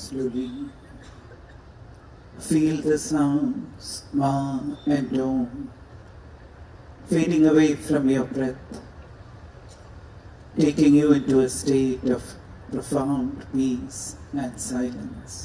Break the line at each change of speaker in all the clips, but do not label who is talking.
slowly. Feel the sounds, ma and om, fading away from your breath, taking you into a state of profound peace and silence.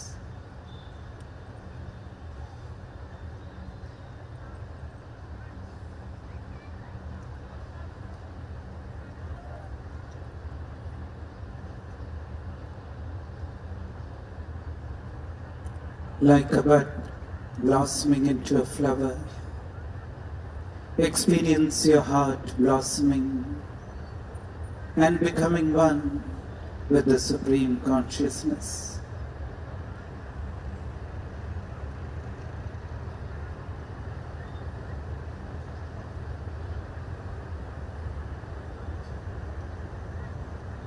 Like a bud blossoming into a flower, experience your heart blossoming and becoming one with the Supreme Consciousness.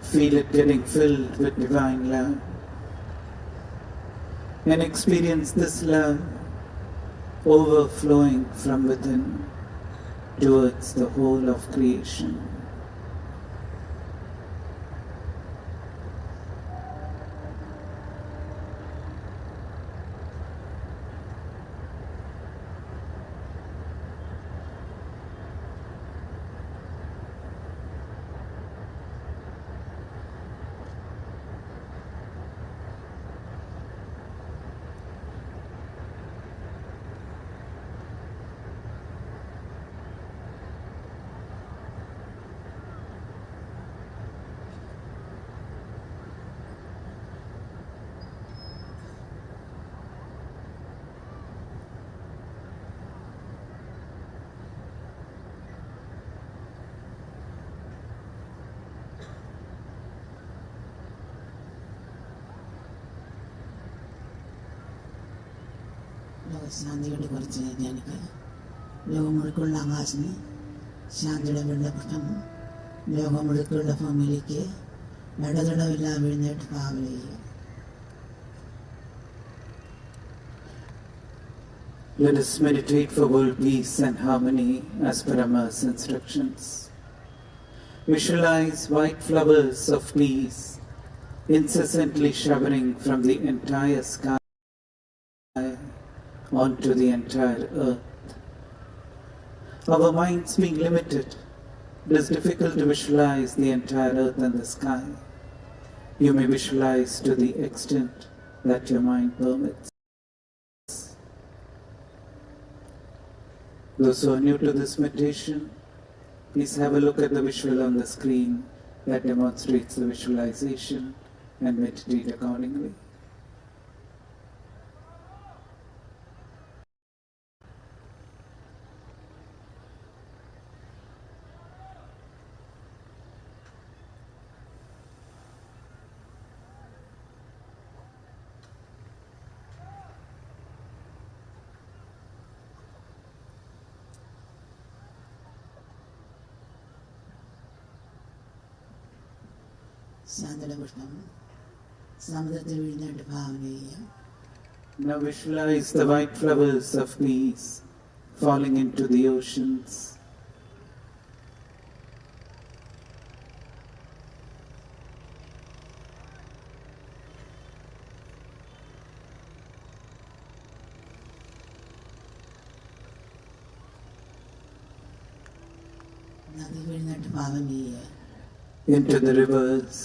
Feel it getting filled with divine love. And experience this love overflowing from within towards the whole of creation.
ശാന്തിയുടെ കുറിച്ച് ധ്യാനിക്കുക. ലോകം മുഴുക്കുള്ള ആകാശിനെ ശാന്തിയുടെ വെള്ളപുഷ്പം ലോകം മുഴുക്കുള്ള ഭൂമിയിലേക്ക് ഇടതടവില്ലാതെ എഴുന്നേറ്റ് പാവന ചെയ്യുക.
Let us meditate for world peace and harmony as per Amma's instructions. Visualize white flowers of peace incessantly showering from the entire sky onto the entire earth. Our minds being limited, it is difficult to visualize the entire earth and the sky. You may visualize to the extent that your mind permits. Those who are new to this meditation, please have a look at the visual on the screen that demonstrates the visualization and meditate accordingly.
ശാന്തിയുടെ പുഷ്പം സമുദ്രത്തിൽ വീഴുന്നതായിട്ട് ഭാവന ചെയ്യുക.
Now visualize the white flowers of peace falling into the oceans.
നദി വീഴുന്നതായിട്ട് ഭാവന ചെയ്യുക.
Into the rivers.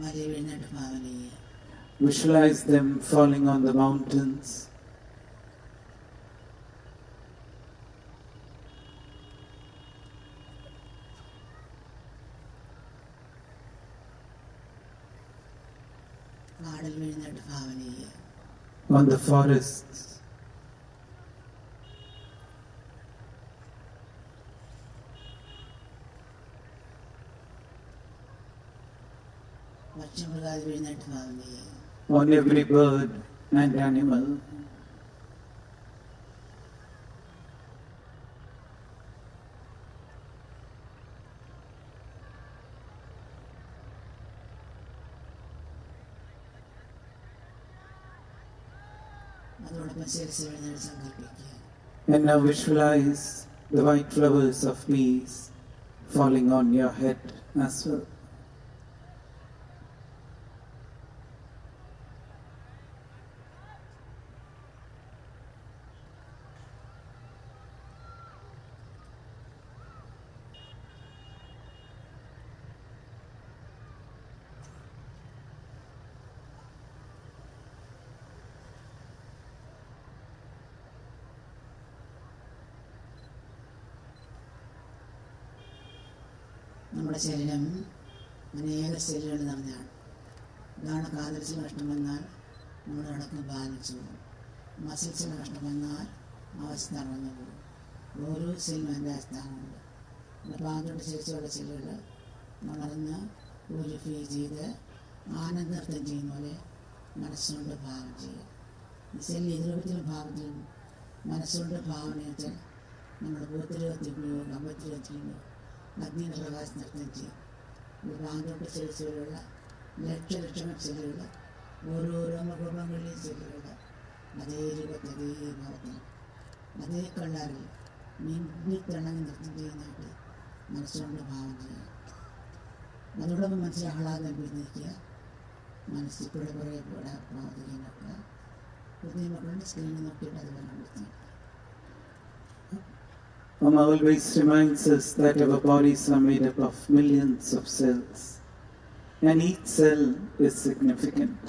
മല വീഴുന്നതായിട്ട് ഭാവന ചെയ്യുക.
Visualize them falling on the mountains.
കാടിൽ വീഴുന്നതായിട്ട് ഭാവന ചെയ്യുക.
On the forests.
പക്ഷിമൃഗാതി വീഴുന്നതായിട്ട് ഭാവന ചെയ്യുക.
On every bird and animal.
അതോടൊപ്പം ശിരസ് എഴുന്നേറ്റ് സങ്കല്പിക്കുക.
And now visualize the white flowers of peace falling on your head as well.
നമ്മുടെ ശരീരം അനേക സെല്ലുകൾ നിറഞ്ഞാണ്. ഇതാണ് കാൽസ്യം നഷ്ടം വന്നാൽ നമ്മുടെ അടക്കം ബാധിച്ചു പോകും. മസിൽസിന് നഷ്ടം വന്നാൽ അവസ്ഥ തളർന്നു പോകും. ഓരോ സെല്ലും അതിൻ്റെ സ്ഥാനമുണ്ട്. നമ്മുടെ പാകത്തോട് ശേഷിയുള്ള സെല്ലുകൾ വളർന്ന് പ്യൂരിഫൈ ചെയ്ത് ആനന്ദർത്ഥം ചെയ്യുന്ന പോലെ മനസ്സുകൊണ്ട് ഭാവം ചെയ്യുക. ഈ സെല്ല് ഇതിരൂപത്തിലും ഭാവത്തിലും മനസ്സുകൊണ്ട് ഭാവന വെച്ചാൽ നമ്മുടെ ബുദ്ധിരത്തിൻ്റെയോ കമ്പത്തിരത്തിൻ്റെയോ അഗ്നിയുടെ പ്രകാശം നൃത്തം ചെയ്യും. ഈ പാകത്തോട്ട് ശേഷിയുള്ള ലക്ഷലക്ഷങ്ങൾ സെല്ലുകൾ ഓരോരോ കുടുംബങ്ങളിലെയും സെല്ലുകൾ അതേ രൂപത്തിൽ അതേ ഭാവത്തിൽ അതേ കള്ളാറിൽ മിന്നിത്തിളങ്ങി നൃത്തം ചെയ്യുന്നതായിട്ട് മനസ്സുകൊണ്ട് ഭാവം ചെയ്യുക. അതോടൊപ്പം മനസ്സിൽ ആഹ്ലാദം പിടിച്ചിരിക്കുക. മനസ്സിൽ കൂടെ കുറേ കൂടെ പ്രവർത്തിക്കാൻ നോക്കുക. പുതിയ മക്കളുടെ സ്ക്രീനിൽ നോക്കിയിട്ട് അത് കണ്ടുപിടിക്കുക.
Amma always reminds us that our bodies are made up of millions of cells, and each cell is significant.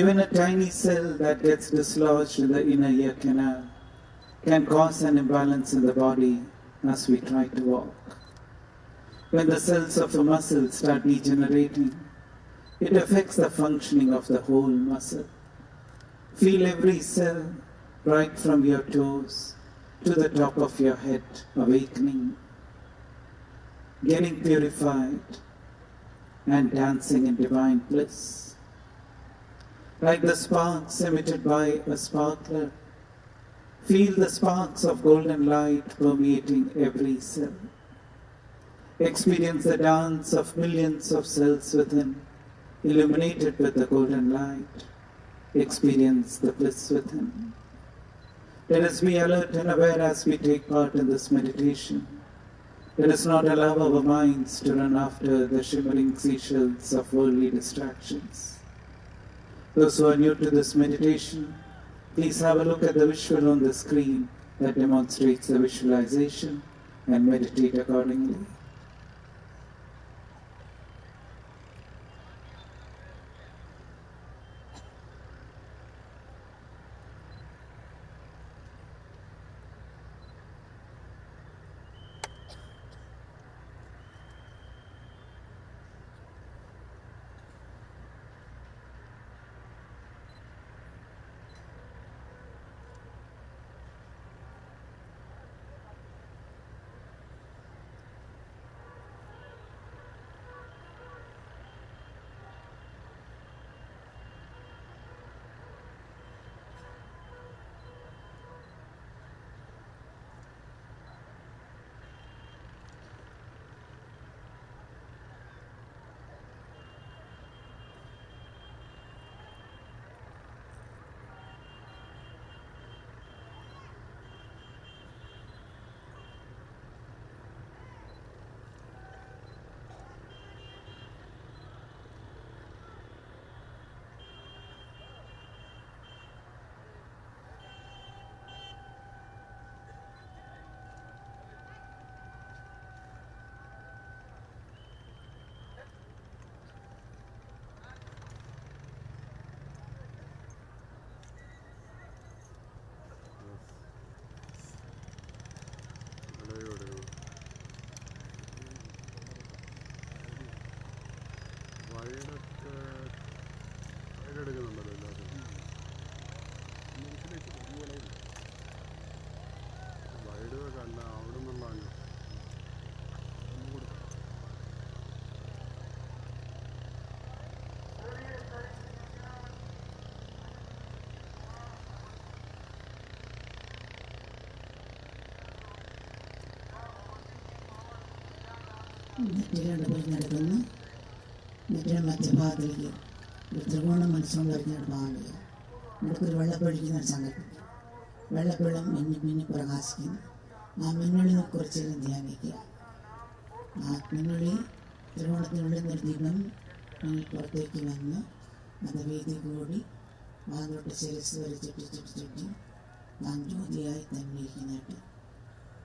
Even a tiny cell that gets dislodged in the inner ear canal can cause an imbalance in the body as we try to walk. When the cells of a muscle start degenerating, it affects the functioning of the whole muscle. Feel every cell right from your toes to the top of your head awakening, getting purified and dancing in divine bliss. Like the sparks emitted by a sparkler, feel the sparks of golden light permeating every cell. Experience the dance of millions of cells within, illuminated with the golden light. Experience the bliss within. Let us be alert and aware as we take part in this meditation. Let us not allow our minds to run after the shimmering seashells of worldly distractions. Those who are new to this meditation, please have a look at the visual on the screen that demonstrates the visualization and meditate accordingly.
നെറ്റിലാണ് പറഞ്ഞെടുക്കുന്നു. നെറ്റിയുടെ മധ്യഭാഗത്തിലേക്ക് ഒരു ത്രികോണം മനസ്സുകൊണ്ട് അറിഞ്ഞിട്ട് ഭാവന ചെയ്യുക. നമുക്കൊരു വെള്ളപ്പൊഴിക്കുന്ന ഒരു സങ്കല്പിക്കും. വെള്ളപ്പുള്ളം മിന്നി മിന്നി പ്രകാശിക്കുന്നു. ആ മിന്നലിനെ കുറിച്ച് ധ്യാനിക്കുക. ആ മിന്നലി ത്രികോണത്തിനുള്ളിൽ നിന്നൊരു ദീപം നിങ്ങൾ പുറത്തേക്ക് വന്ന് അത് വീതി കൂടി വാങ്ങോട്ട് ശിരസ് വരെ ചുറ്റി ചുറ്റി ചുറ്റി താൻ ജ്യോതിയായി തന്നെ ഇരിക്കുന്നതായിട്ട്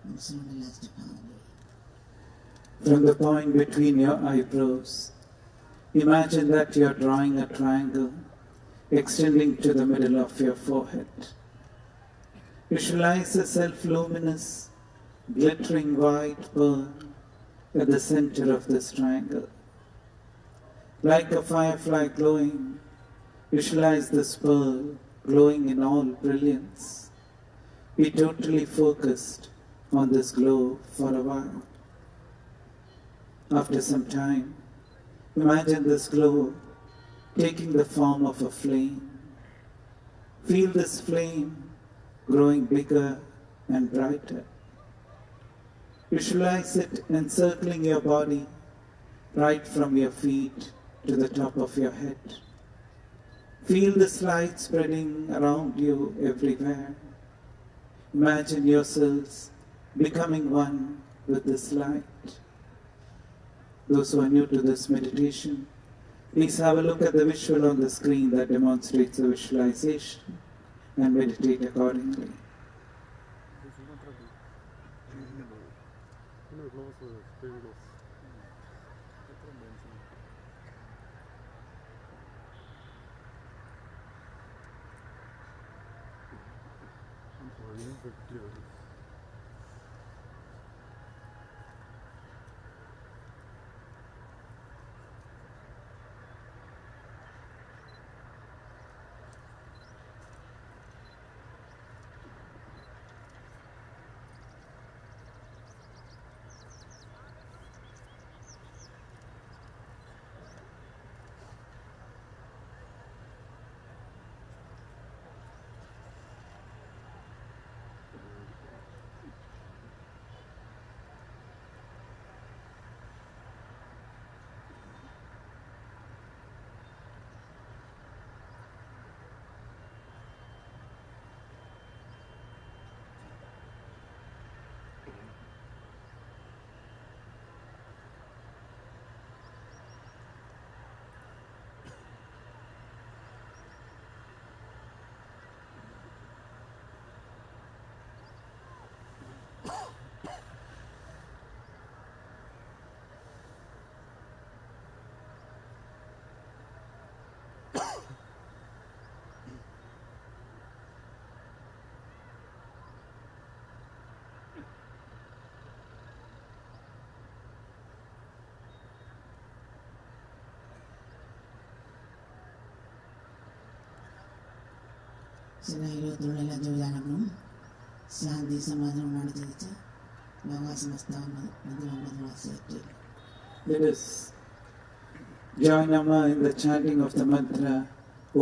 മനസ്സിലുള്ള ലാസ്റ്റ് ഭാഗം.
From the point between your eyebrows, imagine that you are drawing a triangle extending to the middle of your forehead. Visualize a self-luminous, glittering white pearl at the center of this triangle. Like a firefly glowing, visualize this pearl glowing in all brilliance. Be totally focused on this glow for a while. After some time, imagine this glow taking the form of a flame. Feel this flame growing bigger and brighter. Visualize it encircling your body right from your feet to the top of your head. Feel this light spreading around you everywhere. Imagine yourselves becoming one with this light. Those who are new to this meditation, please have a look at the visual on the screen that demonstrates the visualization and meditate accordingly.
ലോകത്തിലുള്ള എല്ലാ ജീവജാലങ്ങളും ശാന്തി സമാധാനമാണ് ചിന്തിച്ച് ലോകാസമസ്ത.
Let us join Amma in the chanting of the mantra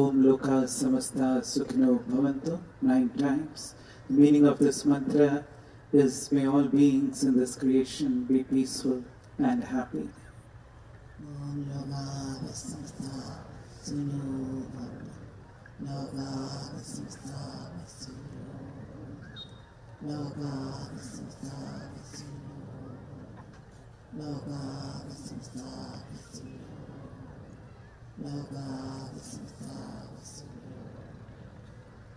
Om Loka Samasta Sukhino Bhavantu 9 times. The meaning of this mantra is may all beings in this creation be peaceful and happy.
Om Loka Vashistha Sukhino Bhavantu. Yoga Vashistha Yoga Vashistha Yoga Vashistha Yoga Vashistha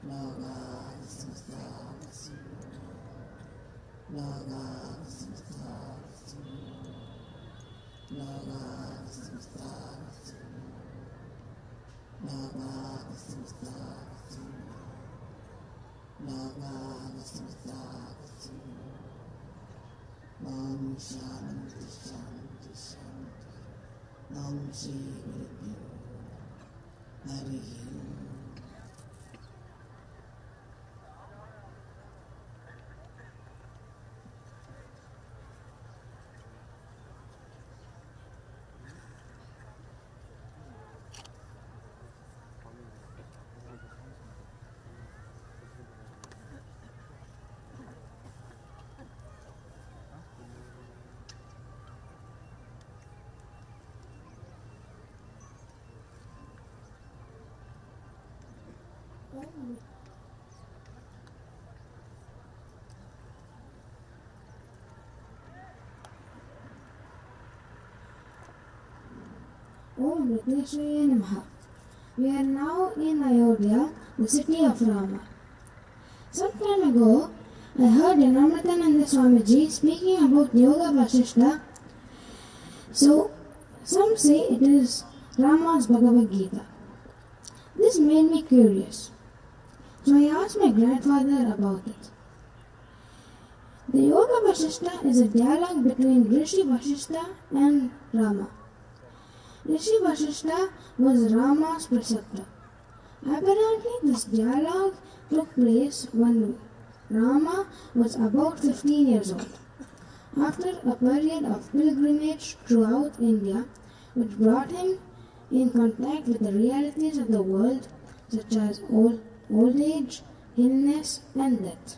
Yoga Vashistha Yoga Vashistha Yoga Vashistha Yoga Vashistha Yoga Vashistha Om Shanti Shanti Shanti Om Shri Guru Hari Om.
Om Riteshwaya Namaha. We are now in Ayodhya, the city of Rama. Some time ago, I heard an Amrita Swamiji speaking about Yoga Vashistha. So, some say it is Rama's Bhagavad Gita. This made me curious. So I asked my grandfather about it. The Yoga Vashistha is a dialogue between Rishi Vashistha and Rama. Rishi Vashistha was Rama's preceptor. Apparently, this dialogue took place when Rama was about 15 years old. After a period of pilgrimage throughout India, which brought him in contact with the realities of the world, such as old age, illness, and death.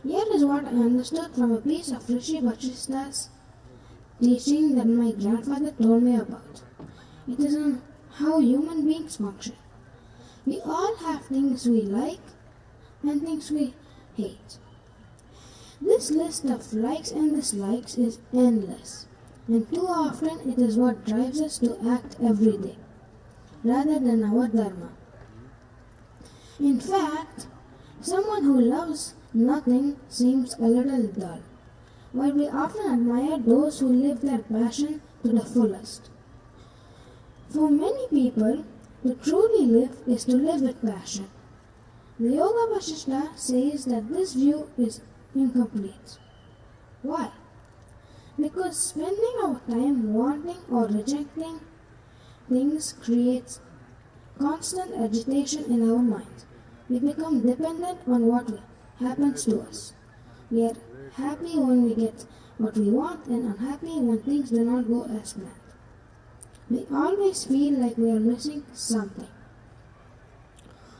Here is what I understood from a piece of Rishi Vashistha's teaching that my grandfather told me about. It is on how human beings function. We all have things we like and things we hate. This list of likes and dislikes is endless, and too often it is what drives us to act every day, rather than our Dharma. In fact, someone who loves nothing seems a little dull, while we often admire those who live their passion to the fullest. For many people, to truly live is to live with passion. The Yoga Vashistha says that this view is incomplete. Why? Because spending our time wanting or rejecting things creates constant agitation in our mind. We become dependent on what happens to us. We are happy when we get what we want and unhappy when things do not go as planned. We always feel like we are missing something.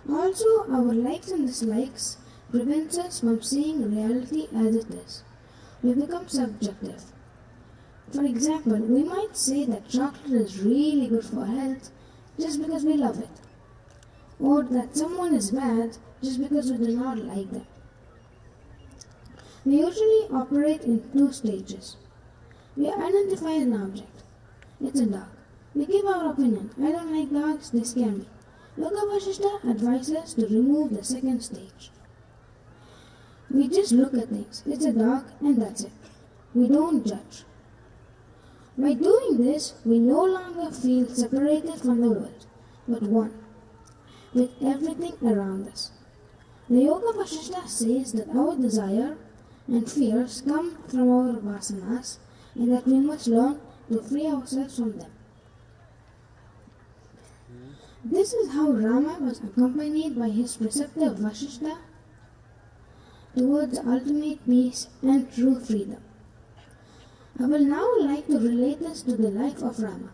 Also, our likes and dislikes prevents us from seeing reality as it is. We become subjective. For example, we might say that chocolate is really good for health just because we love it, or that someone is bad just because we do not like them. We usually operate in two stages. We identify an object. It's a dog. We give our opinion. I don't like dogs, they scare me. Yoga Vashistha advises us to remove the second stage. We just look at things. It's a dog and that's it. We don't judge. By doing this, we no longer feel separated from the world, but one, with everything around us. The Yoga Vashistha says that our desire and fears come from our vasanas and that we must learn to free ourselves from them. This is how Rama was accompanied by his preceptor Vashistha towards ultimate peace and true freedom. I will now like to relate this to the life of Rama.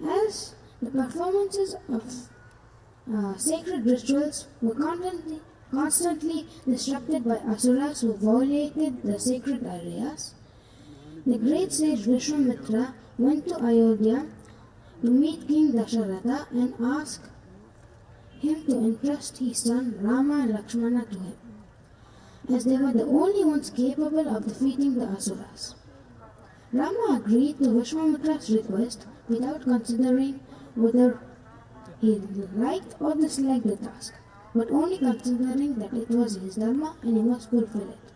As the performances of sacred rituals were constantly disrupted by asuras who violated the sacred areas, the great sage Vishwamitra went to Ayodhya to meet King Dasharatha and ask him to entrust his son Rama and Lakshmana to him, as they were the only ones capable of defeating the asuras. Rama agreed to Vishwamitra's request without considering whether he liked or disliked the task, but only considering that it was his Dharma and he must fulfill it.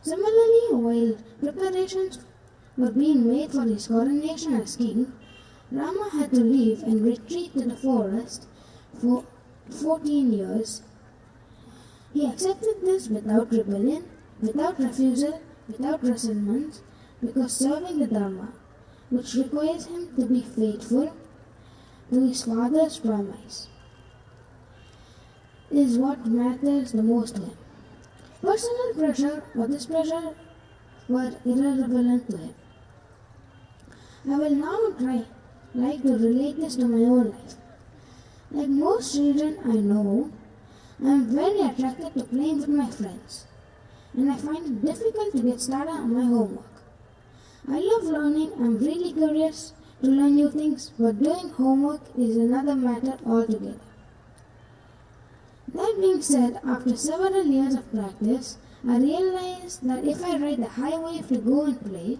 Similarly, while preparations were being made for his coronation as king, Rama had to leave and retreat to the forest for 14 years. He accepted this without rebellion, without refusal, without resentment, because serving the Dharma, which requires him to be faithful to his father's promise, is what matters the most to him. Personal pressure or displeasure were irrelevant to him. I will now like to relate this to my own life. Like most children I know, I am very attracted to playing with my friends, and I find it difficult to get started on my homework. I love learning, I am really curious, to learn new things, but doing homework is another matter altogether. That being said, after several years of practice, I realized that if I ride the high wave to go and play,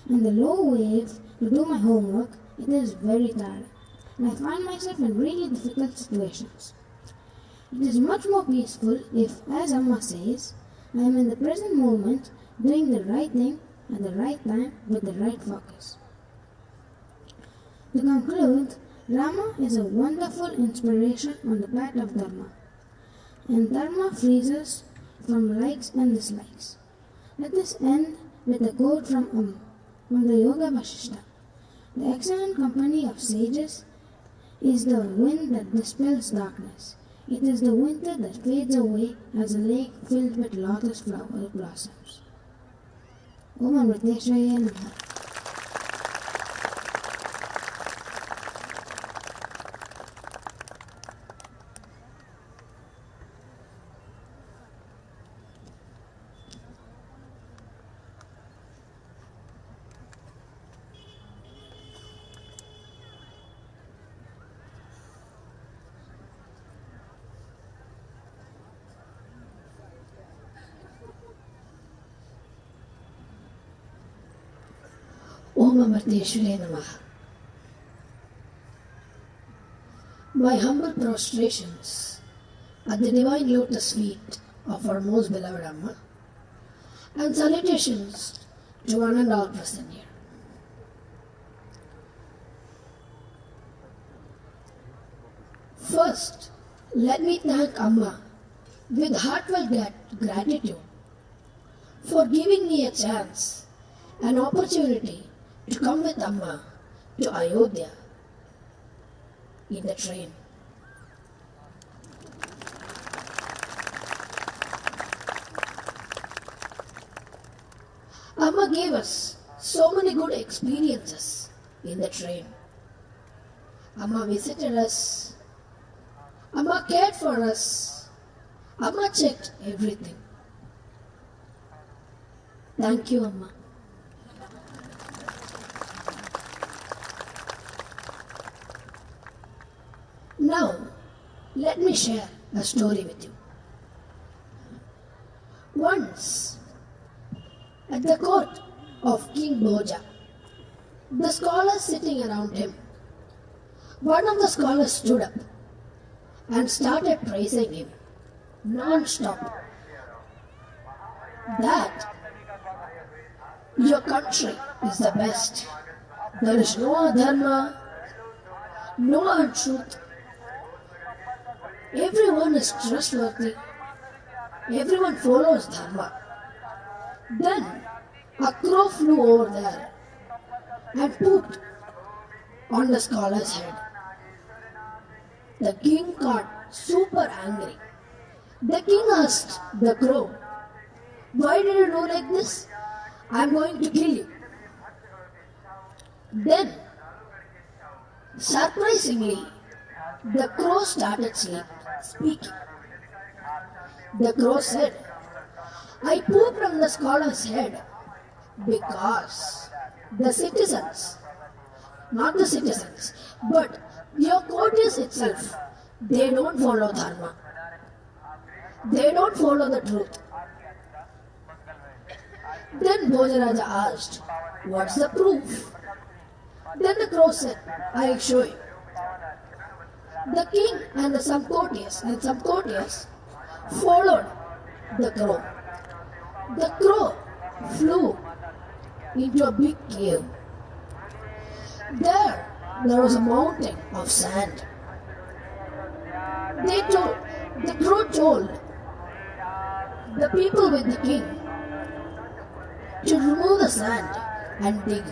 and the low wave to do my homework, it is very tiring, and I find myself in really difficult situations. It is much more peaceful if, as Amma says, I am in the present moment doing the right thing at the right time with the right focus. To conclude, Rama is a wonderful inspiration on the path of Dharma, and Dharma frees us from likes and dislikes. Let us end with a quote from Amma, from the Yoga Vashistha. The excellent company of sages is the wind that dispels darkness. It is the winter that fades away as a lake filled with lotus flower blossoms. Om Amriteshwaya Namaha.
Om Amriteshwaya Namaha. My humble prostrations at the divine lotus feet of our most beloved Amma, and salutations to one and all present here. First, let me thank Amma with heartfelt gratitude for giving me a chance, an opportunity to come with Amma to Ayodhya in the train. Amma gave us so many good experiences in the train. Amma visited us. Amma cared for us. Amma checked everything. Thank you, Amma. Now, let me share a story with you. Once, at the court of King Boja, the scholars sitting around him, one of the scholars stood up and started praising him non-stop. That your country is the best. There is no dharma, no untruth. Everyone is trustworthy. Everyone follows Dharma. Then a crow flew over there and pooped on the scholar's head. The king got super angry. The king asked the crow, "Why did you do like this? I'm going to kill you." Then, surprisingly, the crow started speaking. The crow said, "I pooped on the scholar's head because the citizens, not the citizens, but your courtiers itself, they don't follow Dharma. They don't follow the truth." Then Bojaraja asked, "What's the proof?" Then the crow said, "I'll show you." The king and some courtiers followed the crow. The crow flew into a big cave. There was a mountain of sand. The crow told the people with the king to remove the sand and dig.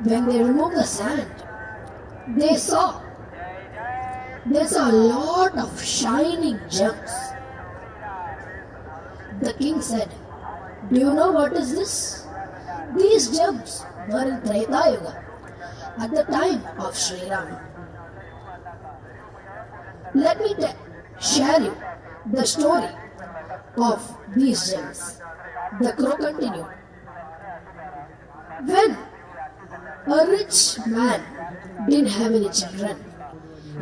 When they removed the sand, they saw a lot of shining gems. The king said, "Do you know what is this?" These gems were in Treta Yuga, at the time of Sri Rama. Let me share you the story of these gems. The crow continued, A rich man didn't have any children.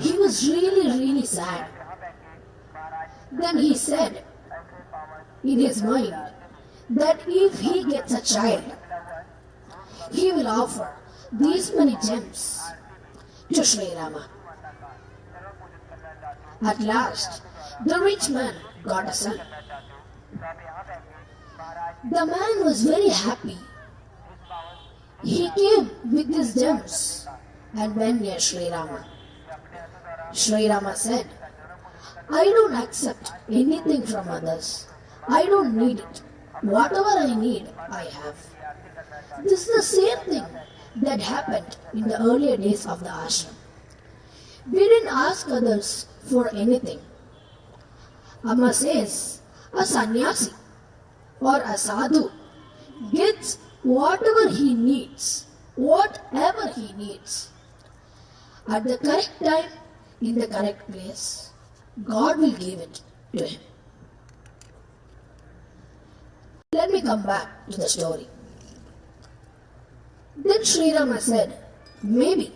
He was really sad. Then he said in his mind that if he gets a child, he will offer these many gems to Sri Rama. At last, the rich man got a son. The man was very happy. He came with these gems and went near Sri Rama. Sri Rama said, I don't accept anything from others. I don't need it. Whatever I need, I have. This is the same thing that happened in the earlier days of the ashram. We didn't ask others for anything. Amma says, a sannyasi or a sadhu gets whatever he needs, whatever he needs. At the correct time, in the correct place, God will give it to him. Let me come back to the story. Then Sri Rama said, maybe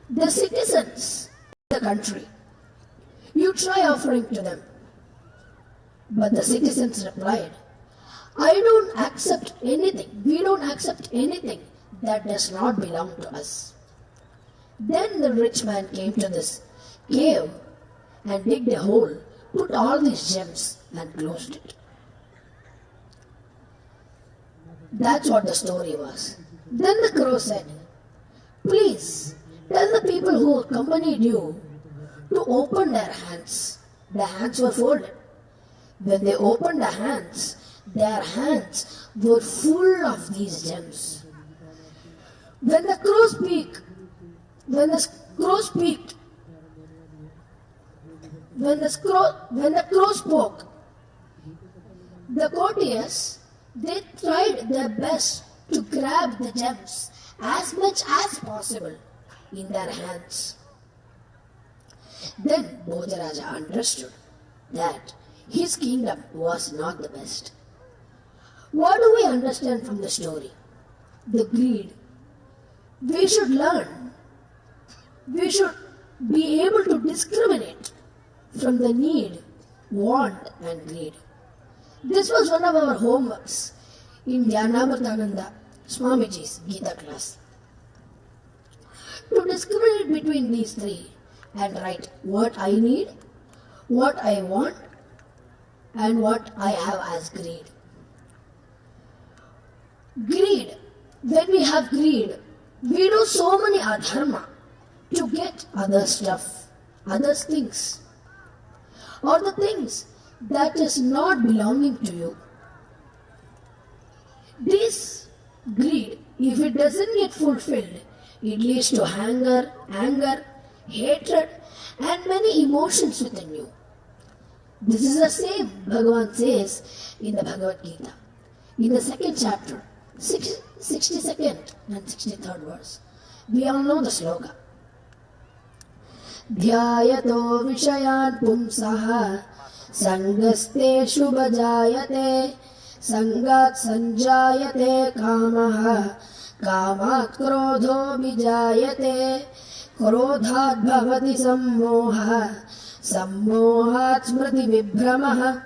the citizens of the country, you try offering to them. But the citizens replied, I don't accept anything. We don't accept anything that does not belong to us. Then the rich man came to this cave and digged a hole, put all these gems and closed it. That's what the story was. Then the crow said, please tell the people who accompanied you to open their hands. The hands were folded. When they opened the hands, their hands were full of these gems. When the crow speaked, when the crow spoke, the courtiers, they tried their best to grab the gems as much as possible in their hands. Then Boja Raja understood that his kingdom was not the best. What do we understand from the story? The greed. We should learn. We should be able to discriminate from the need, want and greed. This was one of our homeworks in Amrita Swamiji's Gita class. To discriminate between these three and write what I need, what I want, and what I have as greed. Greed. When we have greed, we do so many adharma to get other stuff, other things, or the things that is not belonging to you. This greed, if it doesn't get fulfilled, it leads to anger, hatred, and many emotions within you. This is the same Bhagavan says in the Bhagavad Gita, in the second chapter, 62nd and 63rd verse. We all know the sloka. Dhyayato vishayan pumsaha sangaste shubhajayate sangat sanjayate kamaha kamat krodho bijayate krodhat bhavati sammoha sammohat smriti vibhramaha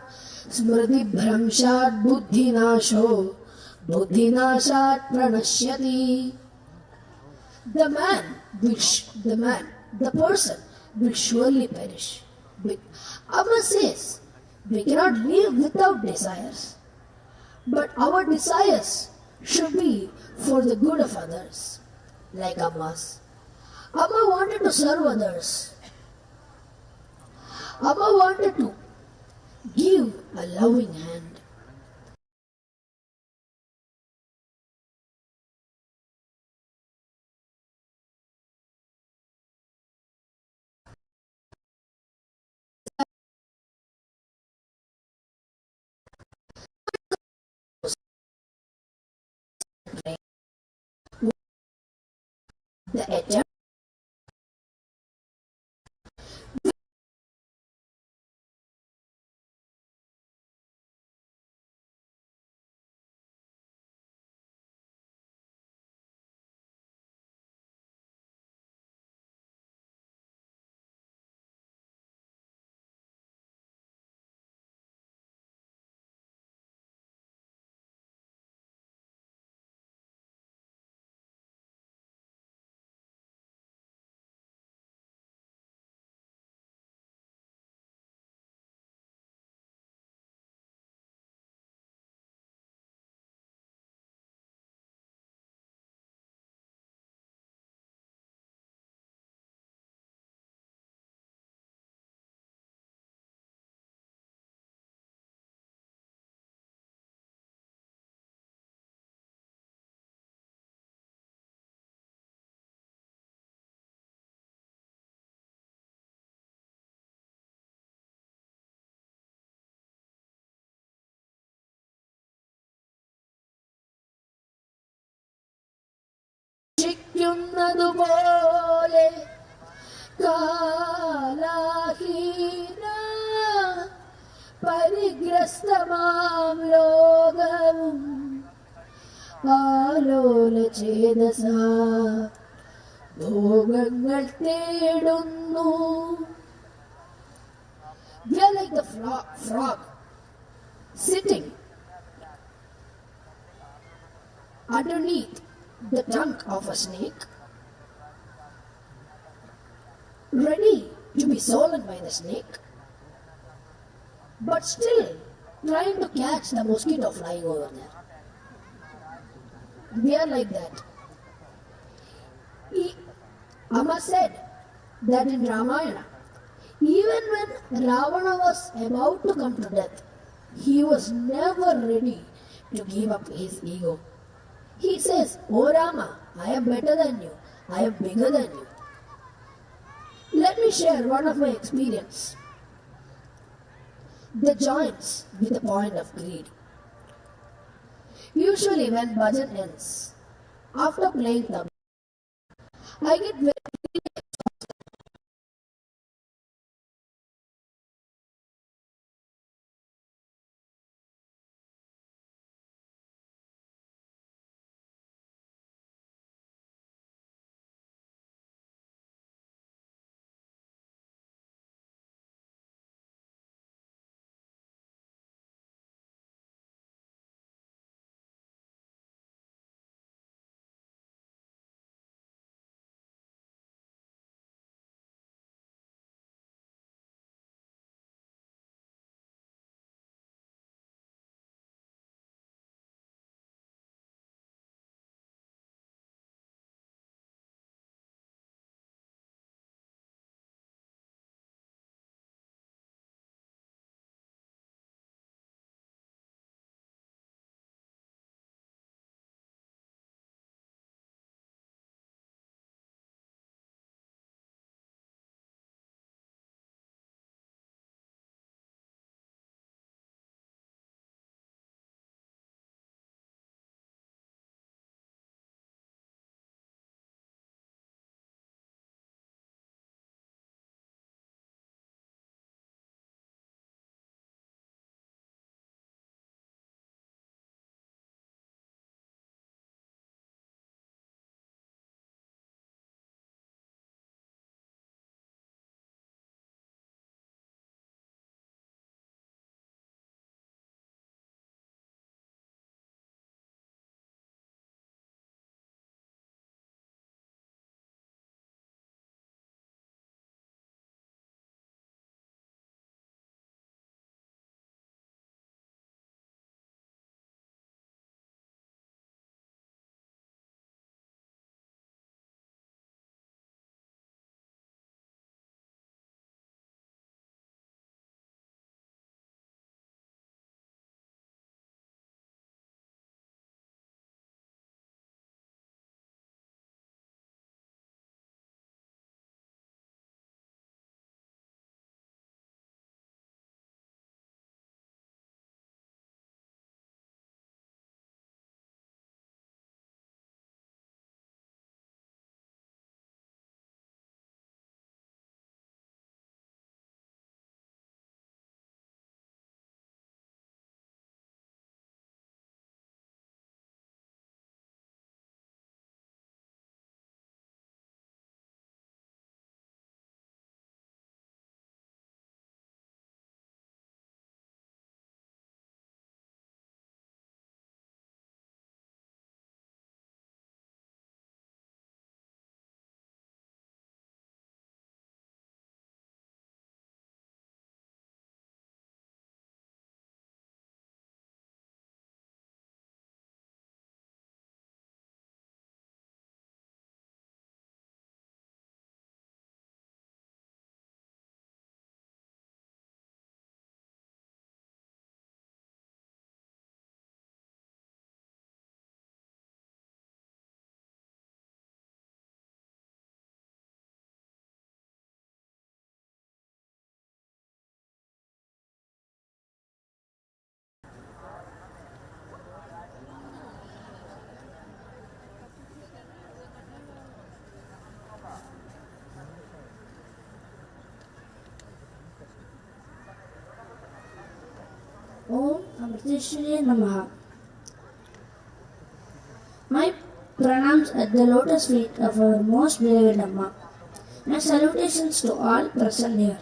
smriti bhramshat buddhinasho buddhinashat pranashyati. The person will surely perish. Amma says, we cannot live without desires. But our desires should be for the good of others, like Amma's. Amma wanted to serve others. Amma wanted to give a loving hand. The attempt എന്നതുപോലെ കാലഹീന പരിഗ്രസ്തമാം ലോകവും ആലോല ചേതസ ഭോഗങ്ങൾ തേടുന്നു. We are like the frog sitting underneath the trunk of a snake, ready to be swallowed by the snake, but still trying to catch the mosquito flying over there. We are like that. Amma said that in Ramayana, even when Ravana was about to come to death, he was never ready to give up his ego. He says, "Oh Rama, I am better than you. I am bigger than you." Let me share one of my experience that joins with the point of greed. Usually when bhajan ends, after playing tabla, I get very
Amrita Namaha. My pranams at the lotus feet of our most beloved Amma. My salutations to all present here.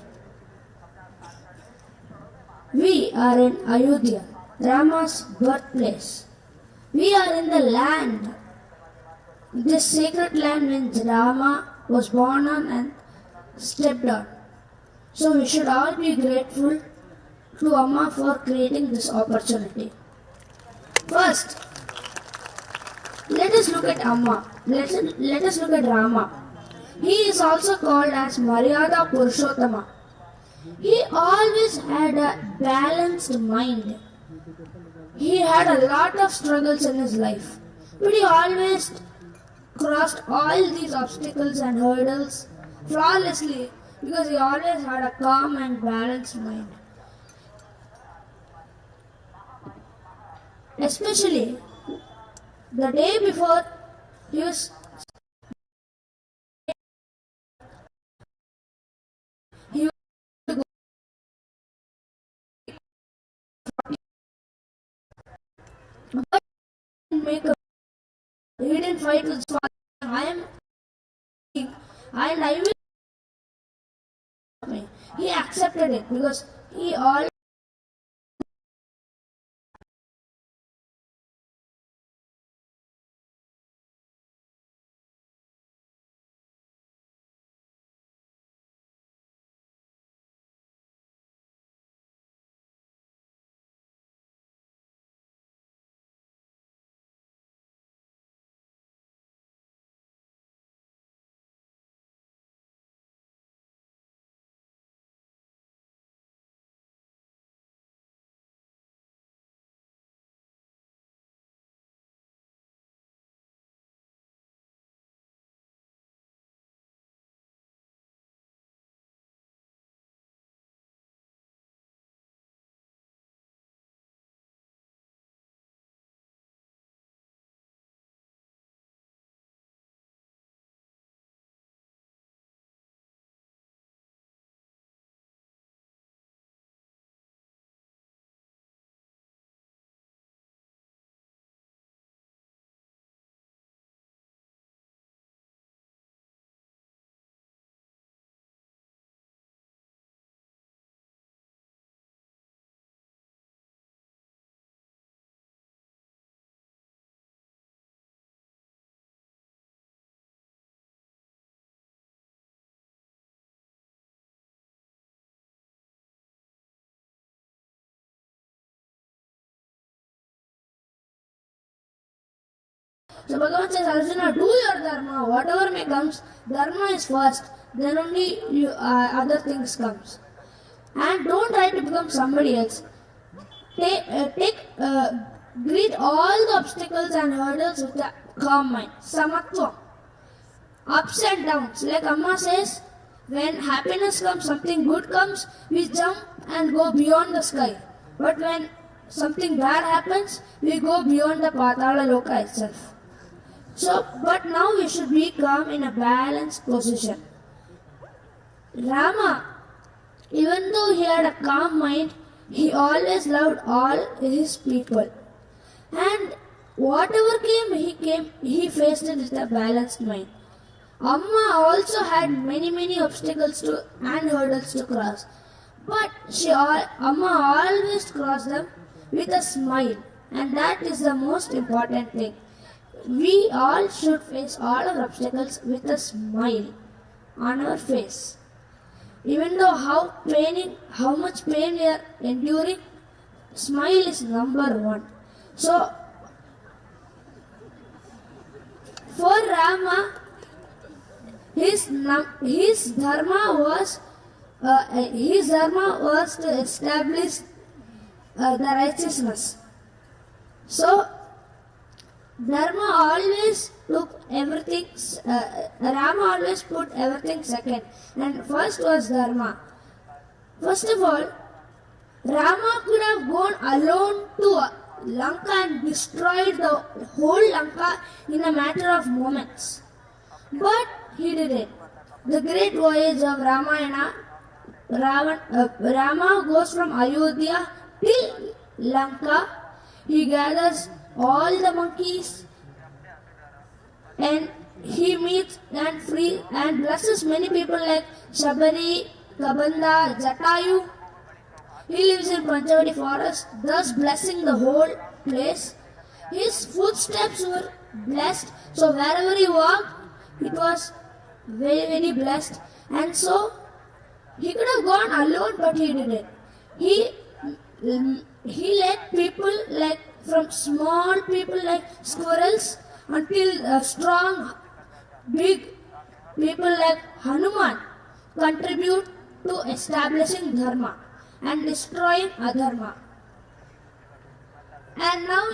We are in Ayodhya, Rama's birthplace. We are in the land. This sacred land which Rama was born on and stepped on. So we should all be grateful to Amma for creating this opportunity. First, let us look at Amma. Let us look at Rama. He is also called as Maryada Purushottama. He always had a balanced mind. He had a lot of struggles in his life, but he always crossed all these obstacles and hurdles flawlessly because he always had a calm and balanced mind. Especially the day before he was he didn't fight with his father. I am king and I will. He accepted it because he all. So Bhagavan says, Arjuna, do your dharma. Whatever may comes, dharma is first. Then only other things comes. And don't try to become somebody else. Greet all the obstacles and hurdles with a calm mind. Samatva. Ups and downs. Like Amma says, when happiness comes, something good comes, we jump and go beyond the sky. But when something bad happens, we go beyond the Patala Loka itself. So, but now we should be calm in a balanced position. Rama, even though he had a calm mind, he always loved all his people. And whatever came, he faced it with a balanced mind. Amma also had many obstacles and hurdles to cross. But Amma always crossed them with a smile. And that is the most important thing. We all should face all our obstacles with a smile on our face. Even though how much pain we are enduring, smile is number one. So, for Rama, his dharma was to establish the righteousness. So, Dharma always took everything, Rama always put everything second. And first was Dharma. First of all, Rama could have gone alone to Lanka and destroyed the whole Lanka in a matter of moments. But he didn't. The great voyage of Ramayana, Rama goes from Ayodhya till Lanka. He gathers all the monkeys and he meets and free and blesses many people like Shabari, Kabanda, Jatayu. He lives in Panchavati forest, thus blessing the whole place. His footsteps were blessed, so wherever he walked, it was very, very blessed. And so he could have gone alone, but he didn't. He led people like from small people like squirrels until strong, big people like Hanuman contribute to establishing Dharma and destroying adharma. And now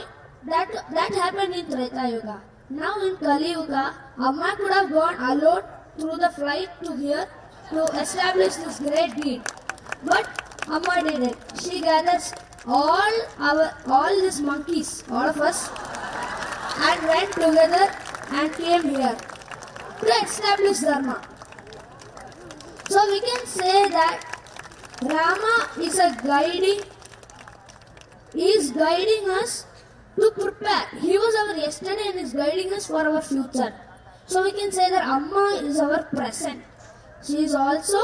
that happened in Treta Yuga. Now in Kali Yuga, Amma could have gone alone through the flight to here to establish this great deed. But Amma did it. She gathers all these monkeys, all of us, and went together and came here to establish Dharma. So we can say that Rama is guiding us to prepare. He was our yesterday and is guiding us for our future. So we can say that Amma is our present. She is also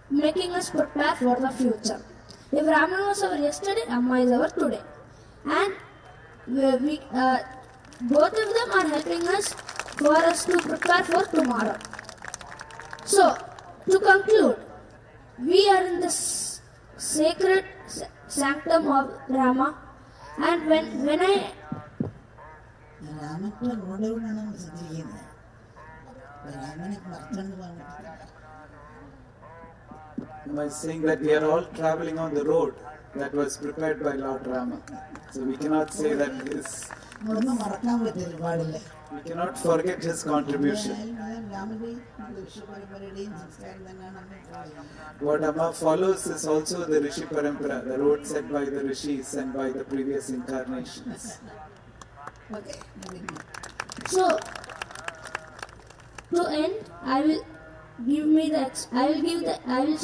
making us prepare for the future. If Rama was our yesterday, Amma is our today. And both of them are helping us for us to prepare for tomorrow. So, to conclude, we are in the sacred sanctum of Rama, and when I
രാമന്റെ റോഡുകളാണ് നമ്മൾ സഞ്ചരിക്കുന്നത്. രാമനെ മറന്നു പോകാൻ
Am I saying that we are all traveling on the road that was prepared by Lord Rama? So we cannot say that this.
ഒന്നും മറക്കാൻ പറ്റില്ല, പാടില്ല.
We cannot forget his contribution. What Amma follows is also the Rishi Parampara, the road set by the Rishis and by the previous incarnations.
Okay.
So, to end, I will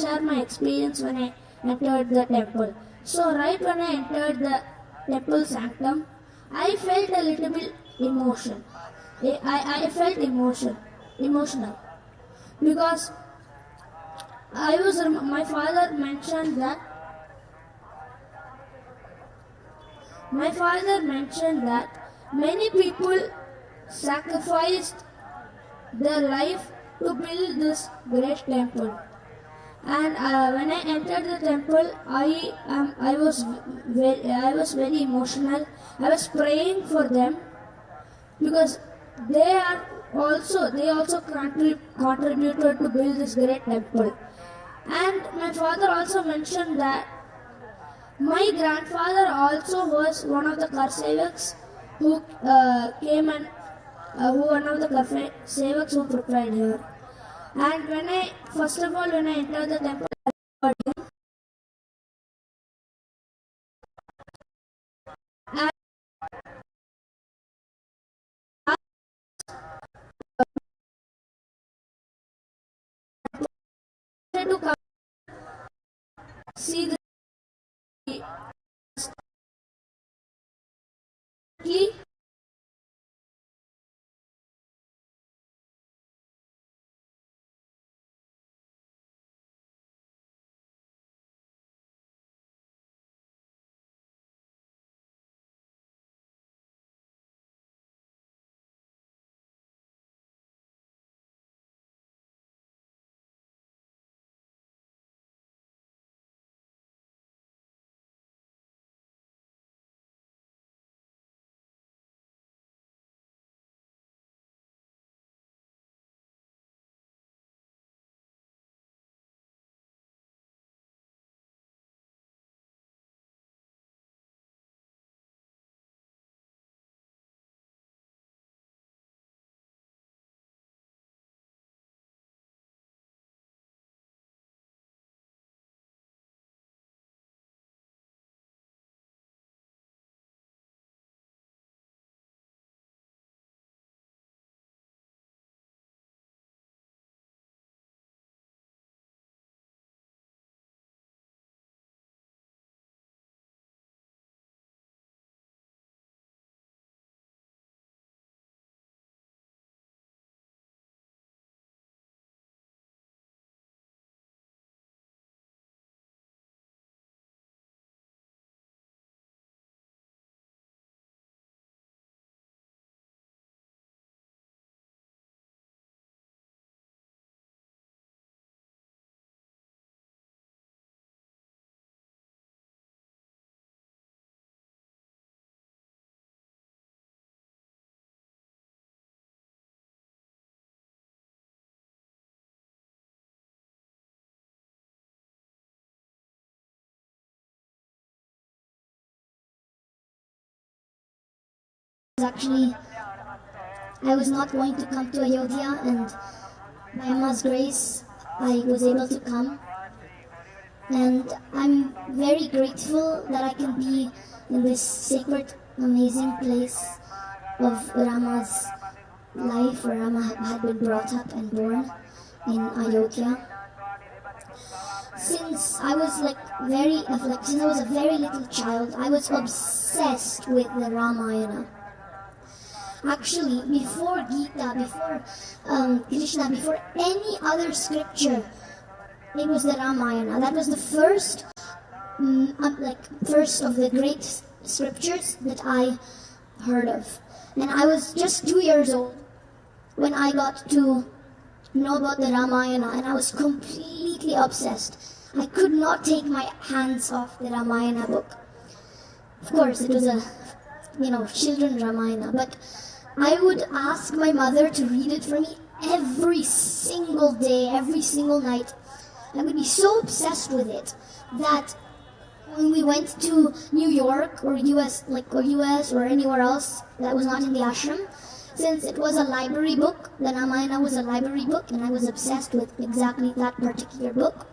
share my experience when I entered the temple. So, right when I entered the temple sanctum, I felt a little bit emotion. I felt emotional because my father mentioned that many people sacrificed their life to build this great temple. And when I entered the temple, I was very emotional. I was praying for them because they also contributed to build this great temple. And my father also mentioned that my grandfather also was one of the Karsevaks who came and one of the Karsevaks who prepared here. And when I entered the temple, I heard him. And I wanted to come see the
Actually, I was not going to come to Ayodhya, and by Amma's grace, I was able to come. And I'm very grateful that I can be in this sacred, amazing place of Rama's life, where Rama had been brought up and born in Ayodhya. Since I was since I was a very little child, I was obsessed with the Ramayana. Actually, before Gita, before Krishna, before any other scripture, it was the Ramayana. That was the first of the great scriptures that I heard of. And I was just 2 years old when I got to know about the Ramayana, and I was completely obsessed. I could not take my hands off the Ramayana book. Of course, it was a, children Ramayana, but I would ask my mother to read it for me every single day, every single night. I would be so obsessed with it that when we went to New York or US or anywhere else that was not in the ashram, since it was a library book, the Ramayana was a library book, and I was obsessed with exactly that particular book,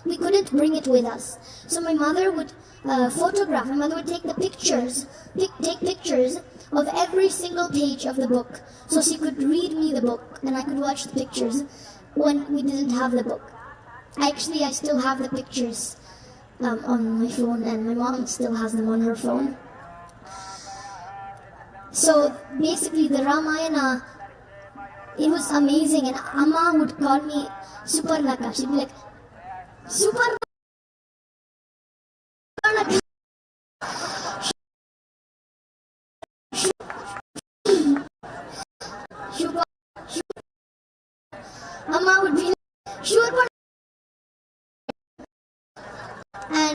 we couldn't bring it with us. So my mother would photograph, my mother would take pictures of every single page of the book, so she could read me the book and I could watch the pictures when we didn't have the book. I still have the pictures on my phone, and my mom still has them on her phone. So basically the Ramayana, it was amazing, and Amma would call me Suparnaka. She'd be like, Suparnaka. Amma would be like, Suparnaka. And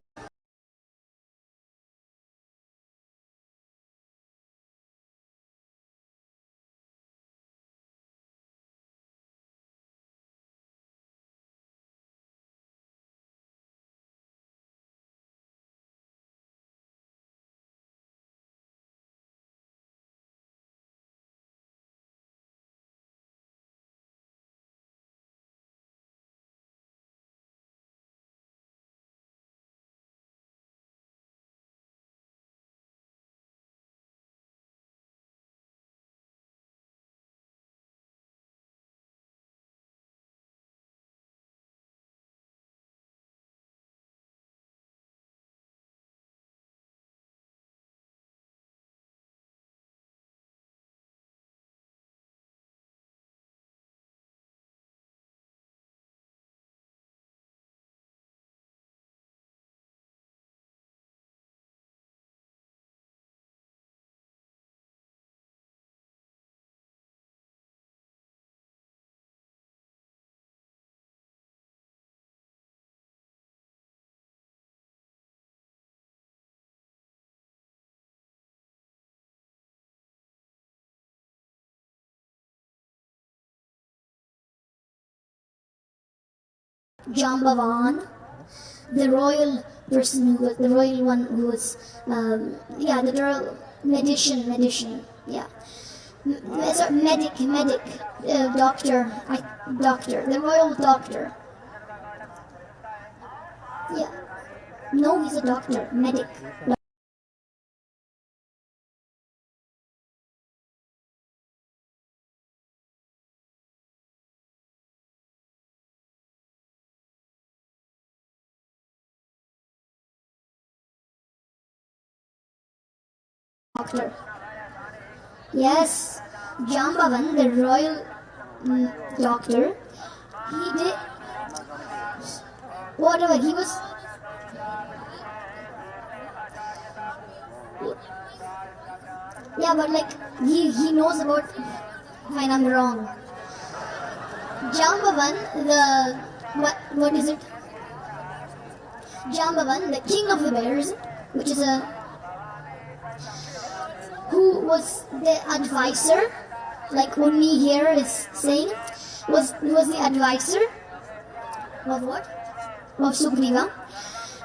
Jambavan, the royal person who was the royal one who was the royal medician, yeah, medic, doctor, the royal doctor, yeah, no, he's a doctor, medic. Doctor. Yes, Jambavan, the royal doctor, he did whatever he was. Yeah, but he knows about. Fine, I'm wrong. Jambavan, what is it? Jambavan, the king of the bears, which is who was the advisor, like Unni here is saying, was the advisor of what? Of Sugriva,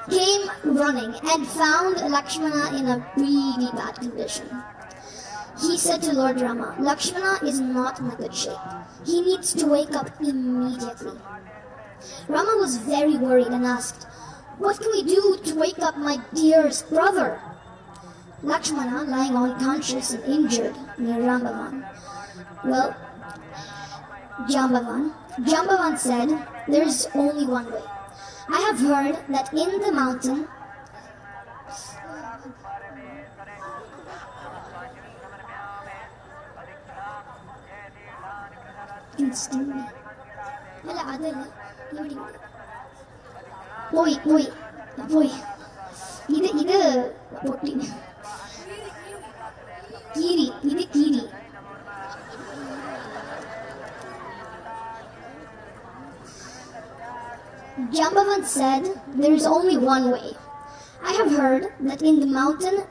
came running and found Lakshmana in a really bad condition. he said to Lord Rama, Lakshmana is not in a good shape. He needs to wake up immediately. Rama was very worried and asked, what can we do to wake up my dearest brother? Lakshmana, lying unconscious and injured near Rambavan. Well, Jambavan said, there is only one way. I have heard that in the mountain, Kiri. Jambavan said, there is only one way. I have heard that in the mountain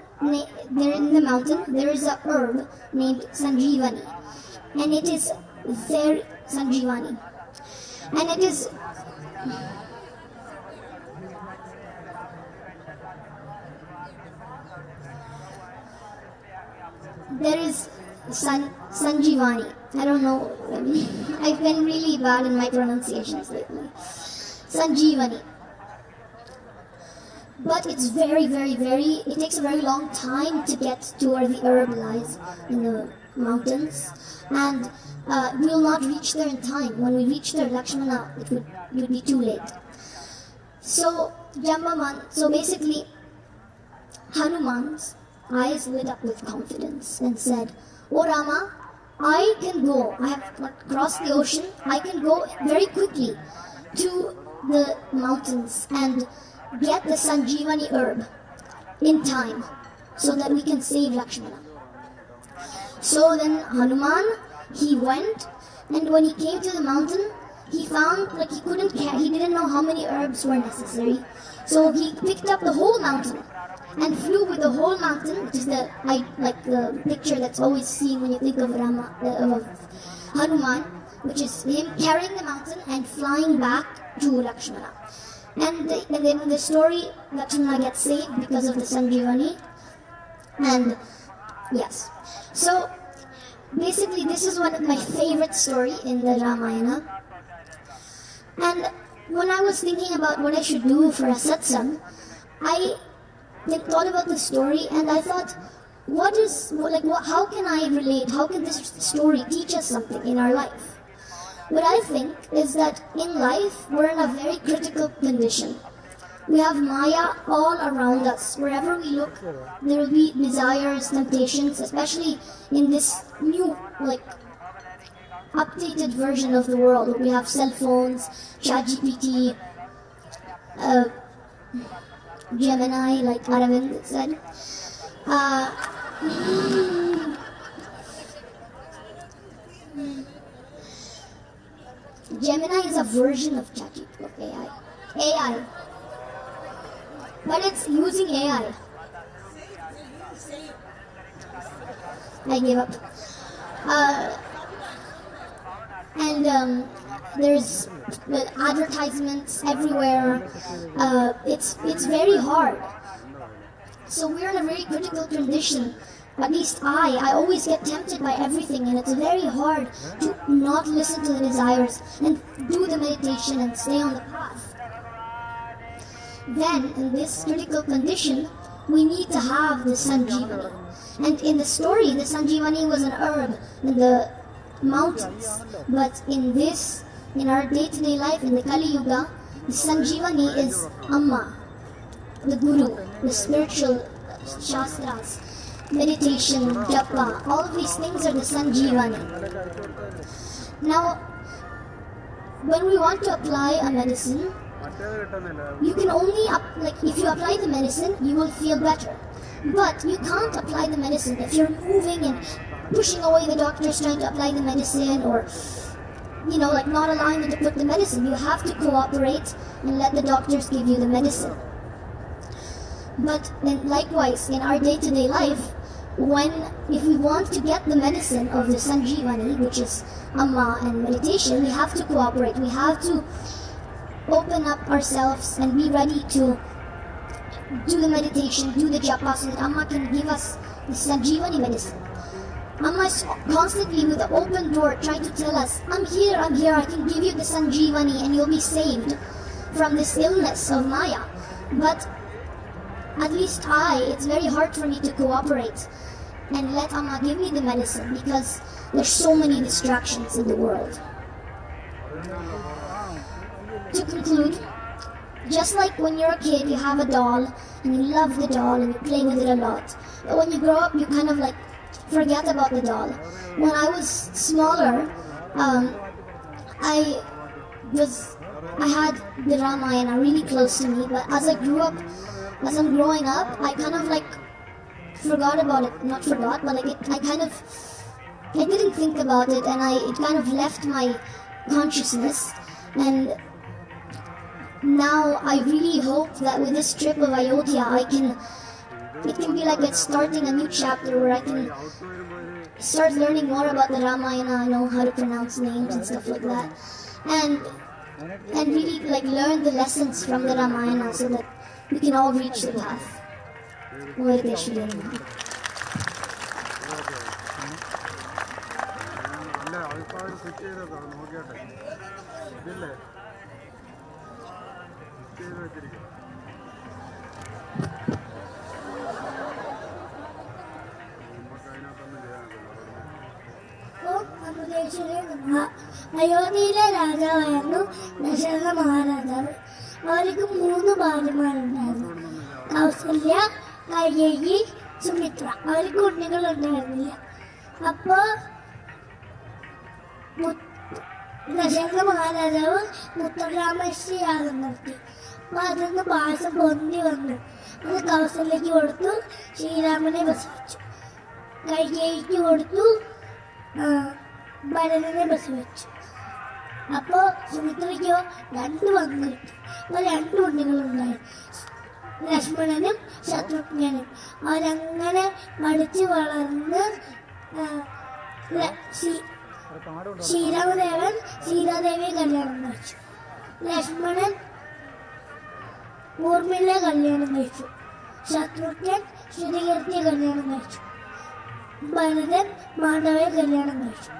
there is a herb named Sanjeevani, and it is very Sanjeevani, and it is there is Sanjeevani. I don't know. I've been really bad in my pronunciations lately. Sanjeevani. But it's it takes a very long time to get to where the herb lies in the mountains. And we'll not reach there in time. When we reach there, Lakshmana, it would be too late. So, basically, Hanuman's eyes lit up with confidence and said, Oh Rama, I can go. I have crossed the ocean. I can go very quickly to the mountains and get the Sanjeevani herb in time so that we can save Lakshmana. So then Hanuman, he went, and when he came to the mountain, he found he didn't know how many herbs were necessary. So he picked up the whole mountain and flew with the whole mountain, which is the picture that's always seen when you think of Hanuman, which is him carrying the mountain and flying back to Lakshmana. And then in the story, Lakshmana gets saved because of the Sanjeevani. And yes. So basically this is one of my favorite stories in the Ramayana. And when I was thinking about what I should do for a satsang, I thought about the story and I thought, how can I relate? How can this story teach us something in our life? What I think is that in life, we're in a very critical condition. We have Maya all around us. Wherever we look, there will be desires, temptations, especially in this new, updated version of the world. We have cell phones, ChatGPT, Gemini, like Aravind said. Gemini is a version of ChatGPT, of AI. But it's using AI. I gave up. There's advertisements everywhere. It's very hard. So we're in a very critical condition. At least I always get tempted by everything, and it's very hard to not listen to the desires and do the meditation and stay on the path. Then, in this critical condition, we need to have the Sanjeevani. And in the story, the Sanjeevani was an herb in the mountains. But in our day-to-day life, in the Kali Yuga, the Sanjeevani is Amma, the Guru, the spiritual shastras, meditation, japa, all of these things are the Sanjeevani. Now, when we want to apply a medicine, you can only, if you apply the medicine, you will feel better. But you can't apply the medicine if you're moving and pushing away the doctors trying to apply the medicine, or not allowing them to put the medicine. You have to cooperate and let the doctors give you the medicine. But then likewise, in our day-to-day life, if we want to get the medicine of the Sanjeevani, which is Amma and meditation, we have to cooperate. We have to open up ourselves and be ready to do the meditation, do the japa, so that Amma can give us the Sanjeevani medicine. Amma is constantly with the open door trying to tell us, I'm here, I can give you the Sanjeevani and you'll be saved from this illness of Maya. But at least it's very hard for me to cooperate and let Amma give me the medicine because there's so many distractions in the world. To conclude, just like when you're a kid, you have a doll and you love the doll and you play with it a lot. But when you grow up, you kind of like forget about the doll. When I was smaller, I had the Ramayana really close to me, but as I'm growing up, I kind of like forgot about it. Not forgot, but like I didn't think about it, and it kind of left my consciousness. And now I really hope that with this trip of Ayodhya, it can be like it's starting a new chapter where I can start learning more about the Ramayana. I know how to pronounce names and stuff like that, and really like learn the lessons from the Ramayana so that we can all reach the path.
അയോധ്യയിലെ രാജാവായിരുന്നു ദശരഥ മഹാരാജാവ്. അവർക്ക് 3 ഭാര്യമാരുണ്ടായിരുന്നു. കൗസല്യ, കൈകേയി, സുമിത്ര. അവർക്ക് കുട്ടികൾ ഉണ്ടായിരുന്നില്ല. അപ്പോ ദശരഥ മഹാരാജാവ് മുത്തഗ്രാമശ്രീ യാഗം നടത്തി. അപ്പൊ അതിന്ന് പായസം പൊന്തി വന്നു. അത് കൗസല്യക്ക് കൊടുത്തു, ശ്രീരാമനെ പ്രസവിച്ചു. കൈകേയിക്ക് കൊടുത്തു, ഭരതനെ പ്രസവിച്ചു. അപ്പോ സുമിത്രയ്ക്കോ 2 മക്കൾ കിട്ടി. അപ്പൊ 2 കുട്ടികളുണ്ടായി, ലക്ഷ്മണനും ശത്രുഘ്നനും. അവരങ്ങനെ പഠിച്ച് വളർന്ന് ശ്രീരാമദേവൻ സീതാദേവിയെ കല്യാണം കഴിച്ചു. ലക്ഷ്മണൻ ഊർമിളയെ കല്യാണം കഴിച്ചു. ശത്രുഘ്നൻ ശ്രുതികീർത്തിയെ കല്യാണം കഴിച്ചു. ഭരതൻ മാധവയെ കല്യാണം കഴിച്ചു.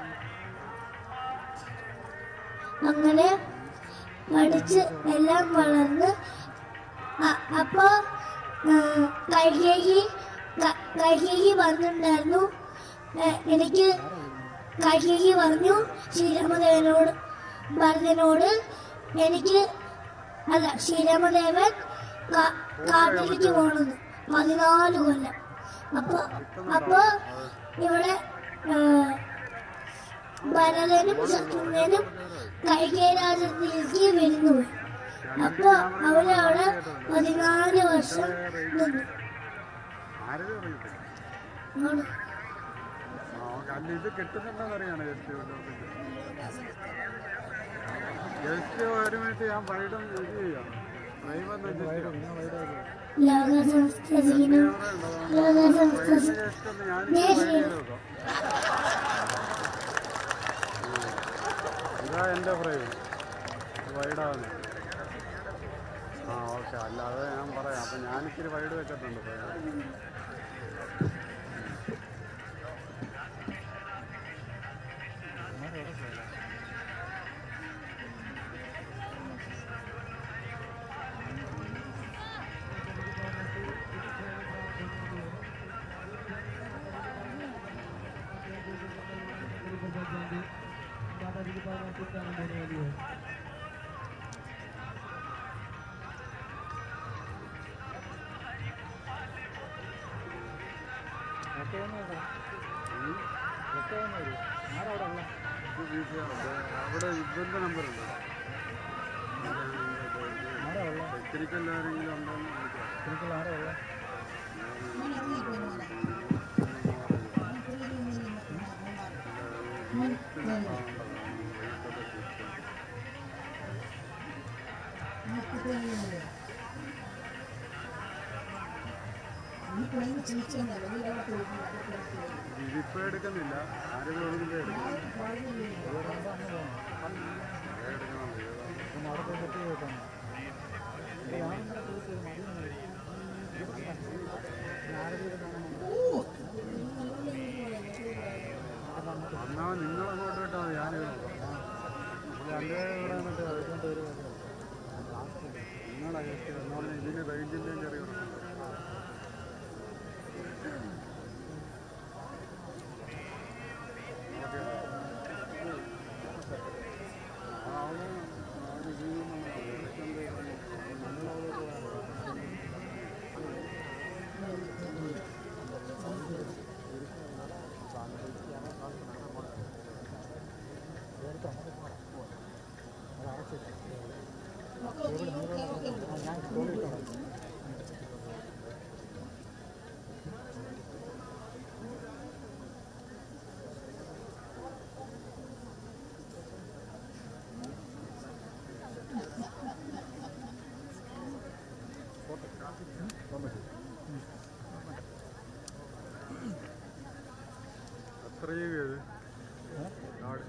അങ്ങനെ പഠിച്ച് എല്ലാം വളർന്ന് അപ്പോ കൈകേയി പറഞ്ഞിട്ടുണ്ടായിരുന്നു, എനിക്ക് കൈകേയി പറഞ്ഞു ശ്രീരാമദേവനോട് ഭരതനോട് ശ്രീരാമദേവൻ കാട്ടിലേക്ക് പോകണമെന്ന് 14 കൊല്ലം. അപ്പൊ ഇവിടെ ഭരതനും ശത്രുഘ്നനും കൈകേയി രാജ്യത്തിലേക്ക് വരുന്നുപോയി. അപ്പൊ അവരവിടെ 14 വർഷം നിന്നു.
എന്റെ ഫ്രൈവ് വൈഡാണ്. ഓക്കെ, അല്ലാതെ ഞാൻ പറയാം. അപ്പം ഞാനിച്ചിരി വൈഡ് വെച്ചിട്ടുണ്ട്. അവിടെ ഇവരുടെ നമ്പറുണ്ട്. ടെക്നിക്കൽ ആരെങ്കിലും ഉണ്ടോ? ഇതിപ്പോ എടുക്കുന്നില്ല. ആരും എടുക്കുന്നില്ല. എന്നാൽ നിങ്ങൾ അങ്ങോട്ട് വിട്ടാൽ മതി, ഞാനിത് നോക്കാം. നമ്മൾ രണ്ടുപേരും ഇവിടെ നിന്നിട്ട് കളിച്ചോണ്ട് ഒരു നിങ്ങളെ എന്നാൽ ഇതിന് റേഞ്ചിൻ്റെയും ചെറിയ കുഴപ്പമുണ്ട്. എത്രയും ഇത് നാട്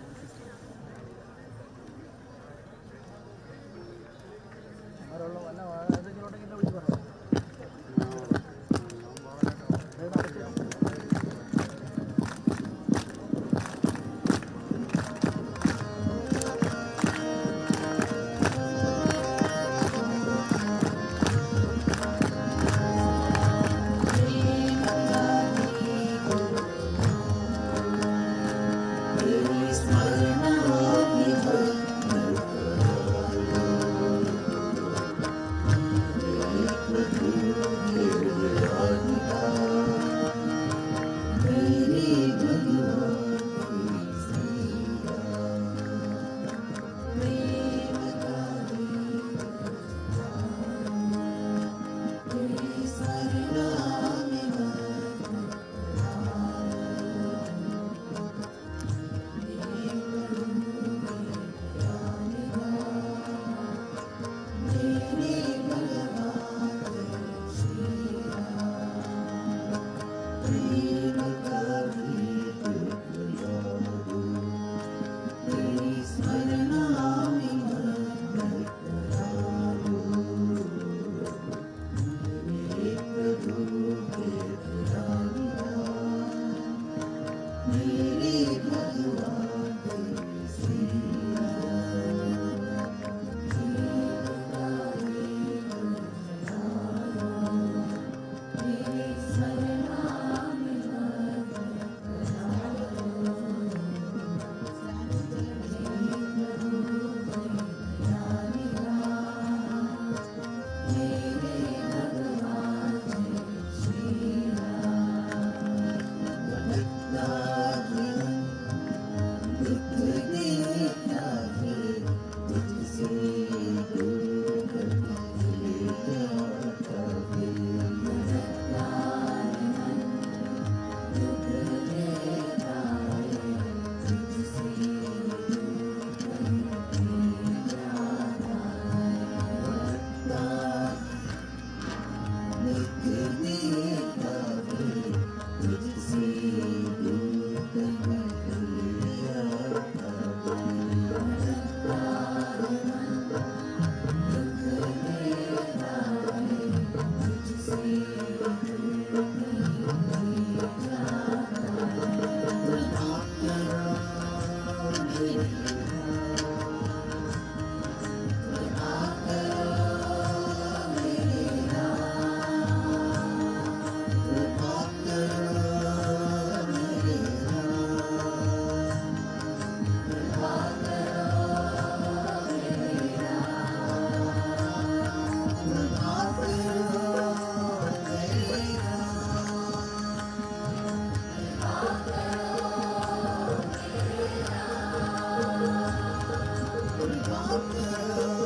Amrita